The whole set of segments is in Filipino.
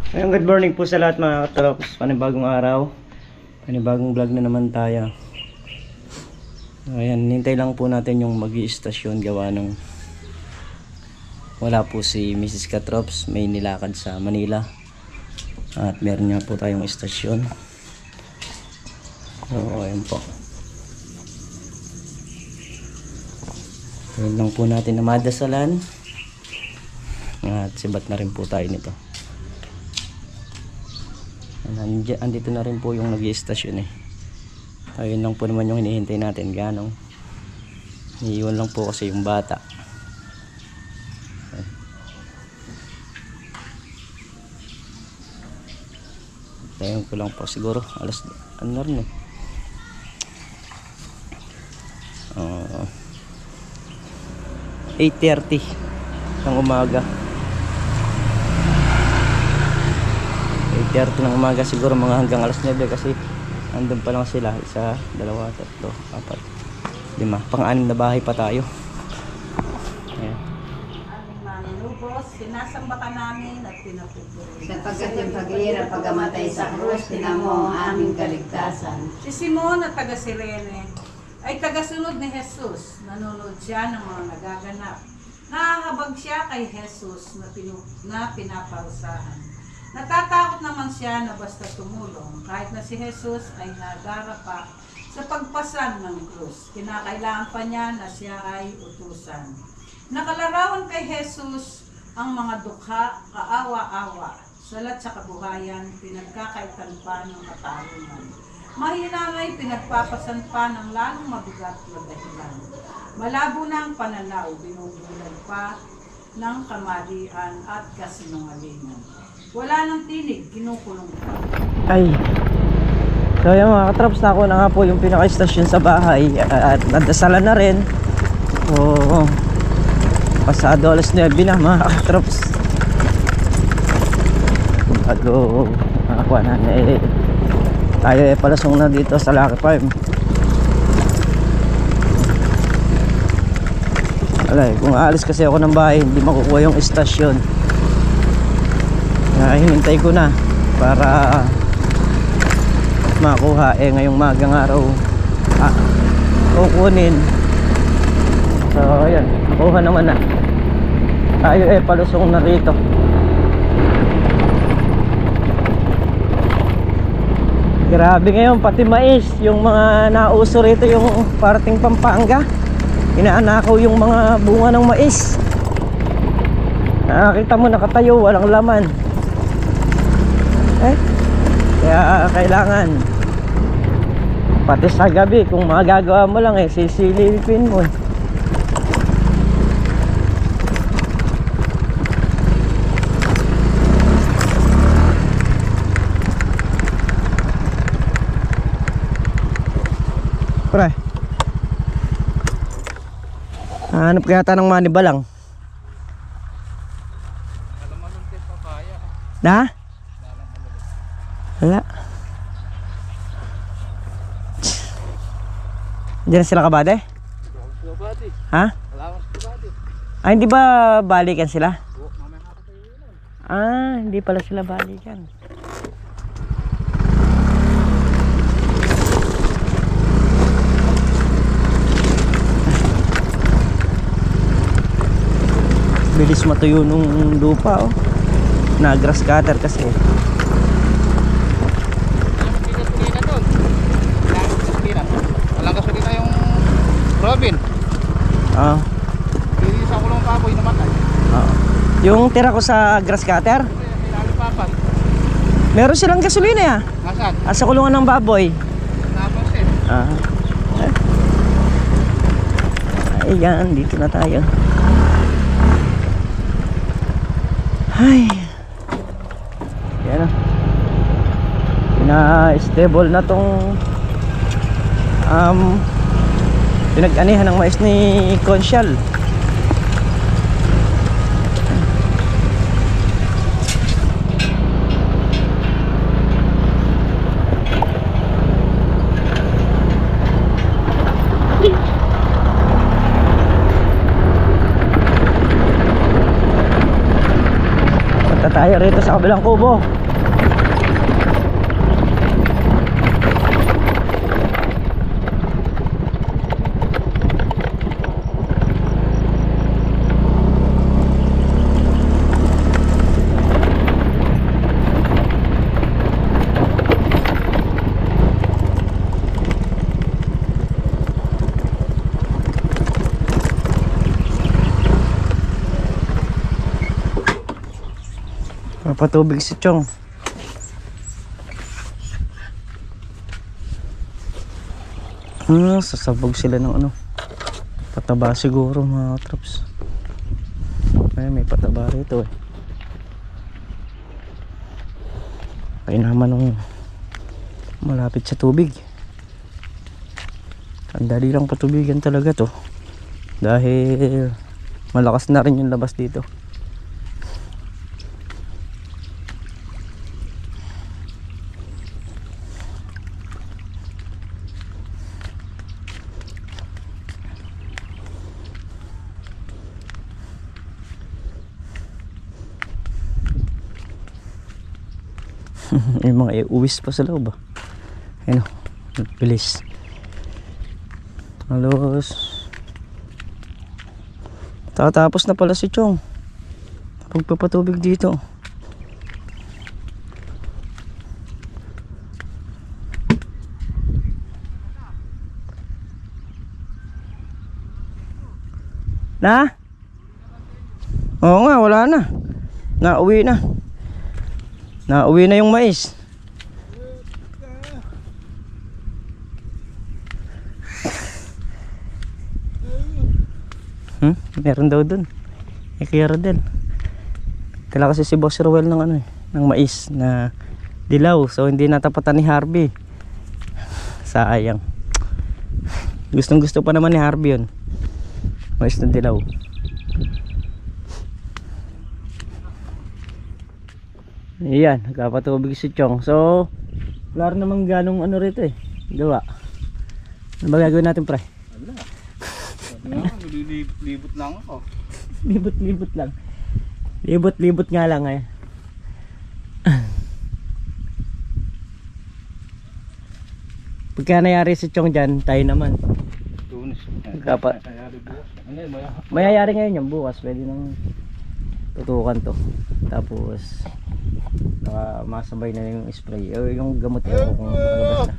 Ayun, good morning po sa lahat mga katrops. Panibagong araw, panibagong vlog na naman tayo. Ayan, hintay lang po natin yung mag-i-istasyon gawa ng wala po si Mrs. Katrops, may nilakad sa Manila at meron nga po tayong istasyon. So ayun po, ayun lang po natin na madasalan at sibat na rin po tayo nito. Andito na rin po yung nag-i-istasyon eh. Ayun lang po naman yung hinihintay natin, ganong iiwan lang po kasi yung bata. Ayun ko lang po siguro alas ano na rin eh, 8:30 ng umaga. 8:30 ng umaga siguro, mga hanggang alas 9 kasi andun pa lang sila, 1, 2, 3, 4, 5, pang-anim na bahay pa tayo. Ayan. Aming manunubos, sinasamba ka namin at pinapupuri. Sapagkat yung paghihirap pagkamatay sa krus, tinamo ang aming kaligtasan. Si Simon at taga Sirene ay tagasunod ni Jesus. Nanonood siya ng mga nagaganap. Nahahabag siya kay Jesus na pinaparusahan. Natatakot naman siya na basta tumulong kahit na si Jesus ay nadarapa sa pagpasan ng krus. Kinakailangan pa niya na siya ay utusan. Nakalarawan kay Jesus ang mga dukha, kaawa-awa, salat sa kabuhayan, pinagkakaitan pa ng katarungan. Mahinangay pinagpapasan pa ng lalong mabigat na dahilan. Malabo na ang pananaw, binubulag pa ng kamalian at kasinungalingan. Wala nang tinig, kinukulong pa. Ay, so yan mga katrops, na ako na nga po yung pinaka-istasyon sa bahay at nadasalan na rin. So pasado alas 9 na mga katrops. Bago makakuha na eh, tayo palasong na dito sa Lucky Farm. Alay, kung aalis kasi ako ng bahay, hindi makukuha yung istasyon. Hinintay ko na para makuha ngayong magang araw kukunin. So ayan, nakuha naman na tayo palusong na rito. Grabe ngayon, pati mais, yung mga nauso rito, yung parting Pampanga, inaanakaw yung mga bunga ng mais. Nakakita mo nakatayo, walang laman. Kaya kailangan pati sa gabi, kung magagawa mo lang sisilipin mo Pre, hanap kaya ta ng manibalang na? Wala. Diyan sila kabade? Ha? Ah, hindi ba balikan sila? Ah, hindi pala sila balikan. Bilis matuyo nung lupa na grass cutter kasi. Robin. Hindi sa kulong kapoy namatay. Yung tira ko sa grass cutter, meron silang gasolina Nasaan? sa kulungan ng baboy. Napansin. Ayan, dito na tayo. Ay, yan na. Pina-stable na tong pinag-anihan ng mais ni Consyal. Punta tayo rito sa kabilang kubo. Patubig si Chong. Sasabog sila ng ano. Pataba siguro mga traps. May pataba rito eh. Kaya naman nung malapit sa tubig. Ang dali lang patubigan talaga to. Dahil malakas na rin yung labas dito. Yung mga uwis pa sa loob. Ayun o, bilis. Halos tatapos na pala si Chong. Pagpapatubig dito. Na? Oo nga, wala na. Nauwi na. Nauwi na yung mais. Meron daw dun. Kaya Rodel. Kala kasi si Boss Rowell ng ano ng mais na dilaw. So hindi natapatan ni Harvey. Sayang. Gustong gusto pa naman ni Harvey yun. Mais na dilaw. Ayan, nagkapatubig si Chong. So, wala rin namang ganong ano rito eh. Gawa. Ano ba gagawin natin, pre? Wala. Libot lang ako. Libot-libot lang. Libot-libot nga lang eh. Pagka nangyari si Chong dyan, tayo naman. Tunis. Mayayari ngayon yung bukas. Pwede nang tutukan to. Tapos masabay na yung spray o yung gamot yun kung makalabas na.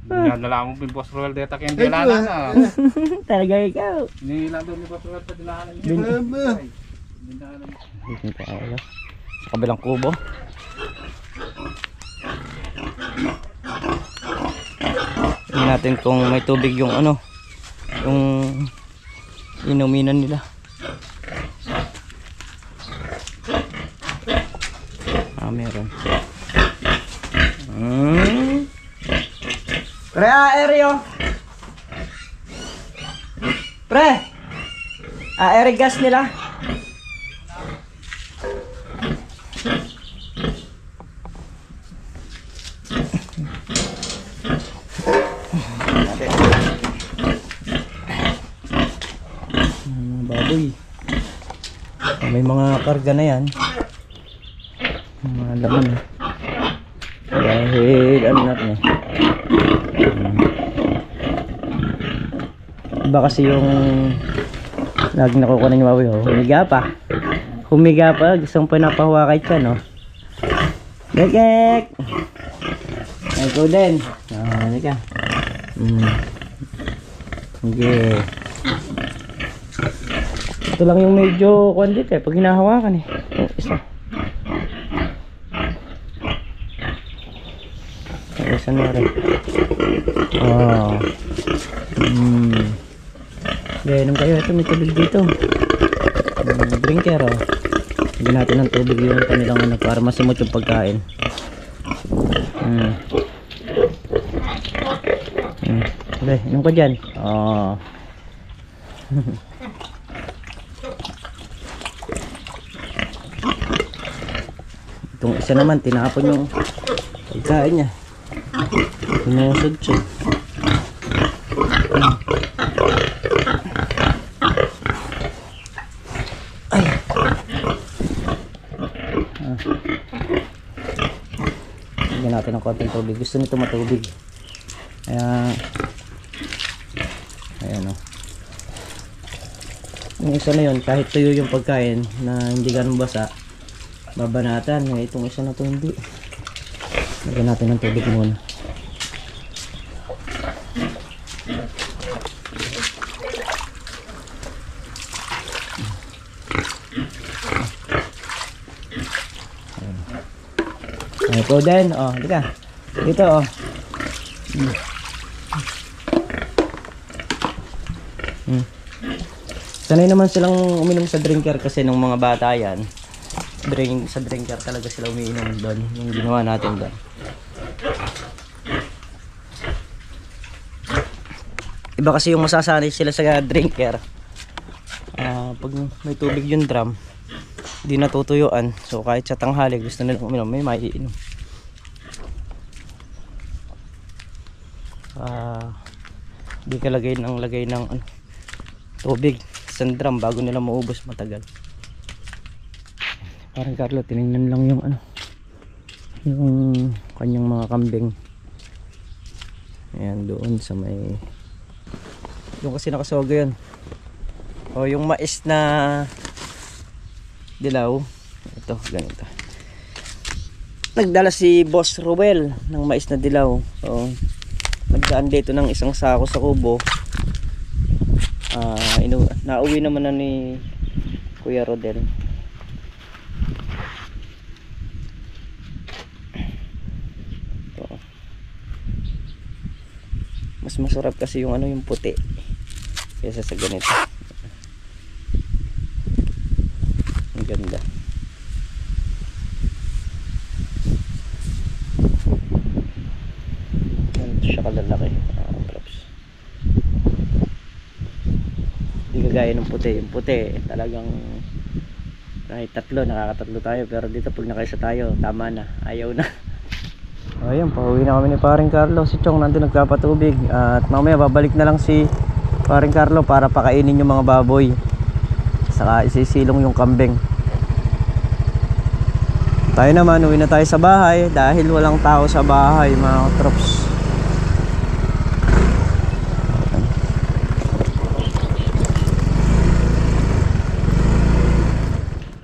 Nalaman mo yung Boss Roel deta kaya hindi lana na. Talaga ikaw. Nilang doon ni Boss Roel pa dilahanan niya. Dito tayo sa kabilang kubo. Tingnan natin kung may tubig yung ano, yung inuminan nila. Meron. Pre, aereo. Pre, aereo gas nila. Baboy. May mga karga na yan. Mga laman eh. Dahil ano natin eh. Iba kasi yung lagi nakukuha ng baboy oh. Humiga pa. Humiga pa. Gustong pinapahawa kay Chan oh. Gekek. Ikaw din. Ano ka? Okay. Ito lang yung medyo kondit eh. Pag hinahawakan eh. Yung isa. Isa na rin. Oh. Inom kayo. Ito may tubig dito. Drinker oh. Lagyan natin ng tubig yung kanilang ano para masimot yung pagkain. Okay, inom ka dyan. Oh. Itong isa naman tinapon yung pagkain niya. Sinusod siya. natin ng konting tubig. Gusto nito matubig. Kaya, ayan o. Yung isa na yun, kahit tuyo yung pagkain na hindi ganun basa, babanatan. Itong isa na to hindi. Lagyan natin ng tubig muna. Ito din, oh, halika. Dito, oh. Sanay naman silang uminom sa drinker kasi nung mga bata yan. Sa drinker talaga sila umiinom doon. Yung ginawa natin doon. Iba kasi yung masasanay sila sa drinker. Pag may tubig yung drum, di natutuyuan. So kahit sa tanghali gusto nilang uminom, may maiinom. Di ka lagay ng tubig sa drum bago nila maubos, matagal. Parang Carlo, tinignan lang yung yung kanyang mga kambing. Ayan, doon sa may, doon kasi nakasogo yun. O yung mais na dilaw, ito, ganito. Nagdala si Boss Ruel ng mais na dilaw. So nagdaan dito ng isang sako sa kubo. Nauwi naman na ni Kuya Rodel. Ito. Mas masarap kasi yung yung puti kaysa sa ganito. Ang ganda. Ganito siya kalalaki. Hindi kagaya ng puti. Yung puti talagang kahit tatlo, nakakatatlo tayo, pero dito pag nakaisa tayo, tama na, ayaw na. Ayan, pauwi na kami ni Paring Carlo. Si Chong nandun nagpapatubig. At mamaya babalik na lang si Paring Carlo para pakainin yung mga baboy. Saka isisilong yung kambing. Tayo naman, uwi na tayo sa bahay dahil walang tao sa bahay, mga trops.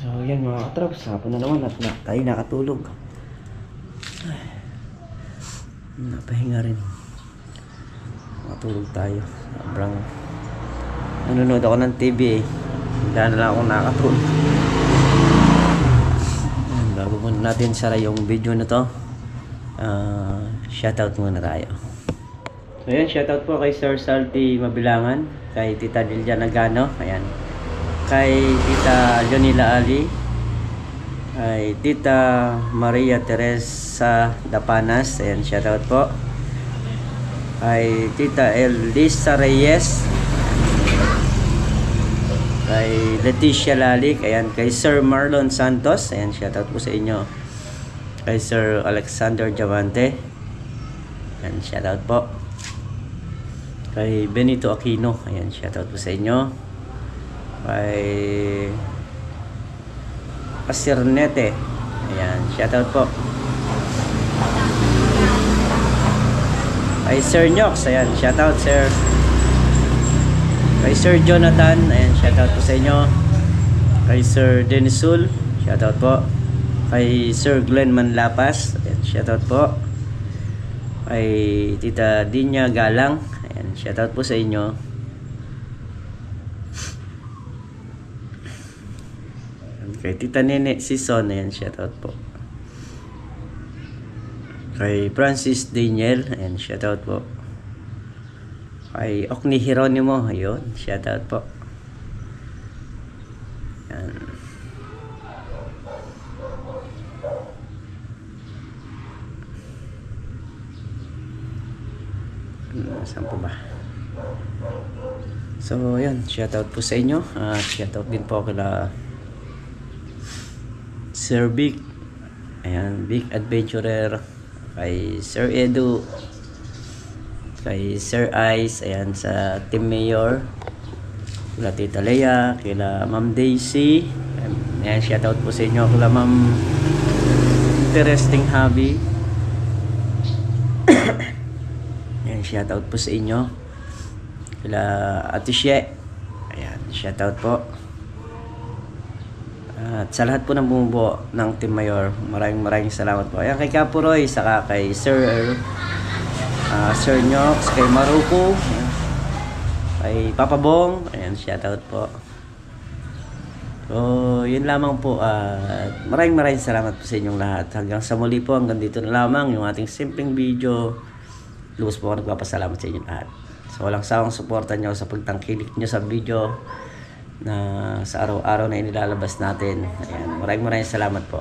So yan mga trops, hapon na naman at tayo nakatulog. Napahinga rin. Matulog tayo. Sobrang nanonood ako ng TV eh. Hindi na lang ako nakatulog. Bago muna natin sara yung video na to, shoutout muna tayo. So yan, shoutout po kay Sir Salty Mabilangan, kay Tita Lilia Nagano, ayan, kay Tita Jonila Ali, kay Tita Maria Teresa Dapanas, ayan, shoutout po. Kay Tita Elisa Reyes, kay Leticia Lalik, ayan, kay Sir Marlon Santos, ayan, shoutout po sa inyo. Kay Sir Alexander Javante, ayan, shoutout po. Kay Benito Aquino, ayan, shoutout po sa inyo. Kay Pasirnete, ayan, shoutout po. Kay Sir Nyox, ayan, shoutout Sir. Kay Sir Jonathan, ayan, shoutout po sa inyo. Kay Sir Denisul, shoutout po. Kay Sir Glenn Manlapas, ayan, shoutout po. Kay Tita Dinya Galang, ayan, shoutout po sa inyo. Kay Tita Nene Sison, ayan, shoutout po. Kay Francis Daniel, ayan, shoutout po. Kay Okni Hieronimo, ayun, shoutout po. Ayan. Saan po ba? So, ayan, shoutout po sa inyo. Shoutout din po kila Sir Big, ayan, Big Adventurer, kay Sir Edu, kay Sir Ice, ayan, sa Team Mayor, kila Tita Lea, kila Ma'am Daisy, ayan, shoutout po sa inyo, kila Ma'am Interesting Hobby, Yan, shoutout po sa inyo. Kila Ate Shie. Ayan, shoutout po. At sa lahat po ng bumubuo ng Team Mayor, maraming salamat po. Ayan, kay Kapuroy, saka kay Sir Nyox, kay Maruko, ayan, kay Papa Bong. Ayan, shoutout po. So, yun lamang po. Maraming salamat po sa inyong lahat. Hanggang sa muli po, hanggang dito na lamang yung ating simpleng video. Lubos po ako nagpapasalamat sa inyong lahat. So, walang sawang suporta nyo sa pagtangkilik nyo sa video na sa araw-araw na inilalabas natin. Ayan, maraming salamat po.